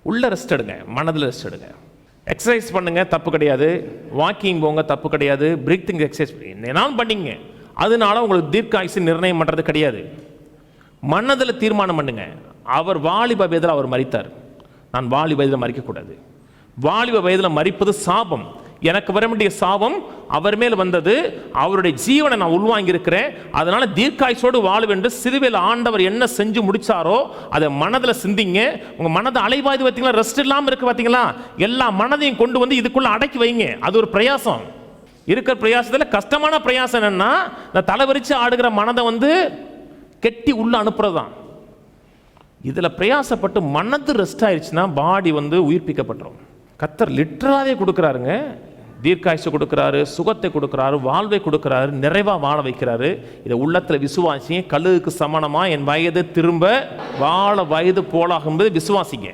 உள்ள ரெஸ்ட் எடுங்க, மனதில் ரெஸ்ட் எடுங்க. எக்ஸசைஸ் பண்ணுங்க, தப்பு கிடையாது. வாக்கிங் போங்க, தப்பு கிடையாது. பிரீத்திங் எக்ஸசைஸ் என்னாலும் பண்ணிங்க. அதனால உங்களுக்கு தீர்க்காயுசு நிர்ணயம் பண்ணுறது கிடையாது. மனதில் தீர்மானம் பண்ணுங்க. அவர் வாலிப வயதில் அவர் மரித்தார். நான் வாலிப வயதில் மறிக்கக்கூடாது. வாலிப வயதில் மரிப்பது சாபம். எனக்கு வர வேண்டிய சாபம் அவர் மேல் வந்தது. அவருடைய ஜீவனை நான் உள்வாங்கி இருக்கிறேன். அதனால தீர்க்காயுசோடு வாழுவென்று சிலுவையில் ஆண்டவர் என்ன செஞ்சு முடிச்சாரோ அதை மனதில் சிந்திங்க. உங்க மனதை அலைவாய்து பார்த்தீங்களா, ரெஸ்ட் இல்லாமல் இருக்கு பார்த்தீங்களா, எல்லா மனதையும் கொண்டு வந்து இதுக்குள்ள அடக்கி வைங்க. அது ஒரு பிரயாசம். இருக்கிற பிரயாசத்தில் கஷ்டமான பிரயாசம் என்னன்னா, இந்த தலைவரிச்சு ஆடுகிற மனதை கெட்டி உள்ள அனுப்புறதுதான். இதுல பிரயாசப்பட்டு மனது ரெஸ்ட் ஆயிடுச்சுன்னா பாடி உயிர்ப்பிக்கப்பட்டுரும். கர்த்தர் லிட்டராவே கொடுக்குறாருங்க. தீர்க்காயுசு கொடுக்குறாரு, சுகத்தை கொடுக்குறாரு, வாழ்வை கொடுக்குறாரு, நிறைவா வாழ வைக்கிறாரு. இதை உள்ளத்துல விசுவாசிங்க. கழுகுக்கு சமானமா என் வயது திரும்ப வாழ வயது போலாகும்போது விசுவாசிங்க.